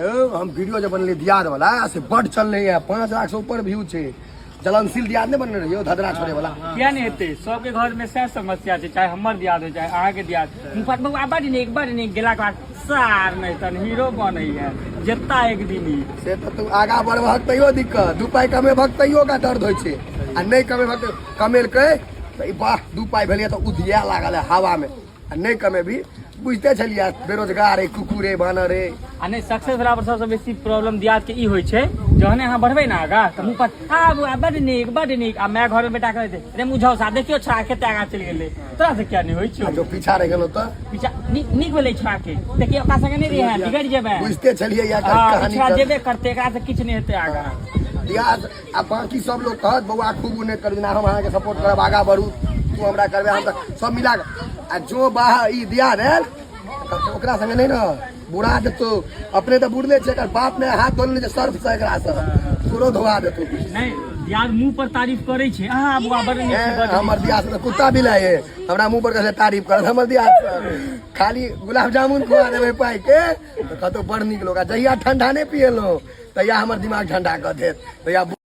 हम वीडियो जब बनले दियाद वाला से बड़ चल रही है 5 लाख से ऊपर व्यू छे जलनशील दियाद नहीं बन रही हो धधरा छोड़े वाला क्या नहीं हेते सबके घर में सह समस्या है चाहे हमर दियाद हो चाहे अहाँ के दियाद मुफत बाबू आबा दिन एक बार नहीं गेला के बाद सार नहीं तन हीरो बनै है जत्ता एक दिन ही से तो तू आगा बढ़बहक तैयो दिक्कत 2 पाई कमे भक तैयो का दर्द होय छे आ नहीं कमे भक कमेल के तो वाह 2 पाई भेलिए तो उधिया लागल है हवा में आ नहीं कमे भी बुझते छलिए बेरोजगार है कुकुरे बानर है आ नहीं सक्सेस वाला पर सबसे बेसी प्रॉब्लम दियाद के ई होय छे जहने अहाँ बढ़बै ना आगा त मुंह पर आ बड नीक आ मैं घर में बेटा कहै छे रे मुझाओ सा देखियो छा के आगा चल गेले तोरा से क्या नहीं होय छे जो पीछा रह गेलो तो पीछा नीक भेलै छा के देखियो ओका संगे नहीं रहे बिगड़ जेबे बुझते छलिए या कहानी छा जेबे करते एकरा से किछ नहीं हेते आगा दियाद आ बाकी सब लोग कहत बउआ खूब उन्नत कर देना हम अहाँ के सपोर्ट करब आगा बढ़ू तू हमरा करबे हम त सब मिला आ जो बाह ई दियाद है ओकरा संगे नहीं ना बुढ़ा देतो अपने तो बुढ़ले छे कर बाप ने हाथ धोने सर्फ से एकरा से पूरो धोआ देतो नहीं दियाद मुंह पर तारीफ करे छे आ बुआ बड़ नीक छे हमर दियाद से कुत्ता बिलाय है हमरा मुंह पर कैसे तारीफ करत हमर दियाद खाली गुलाब जामुन खुआ देबे पाई के तो कतो बड़ नीक लोग जहिया ठंडा नहीं पिएलो तहिया हमर दिमाग ठंडा कर देत तहिया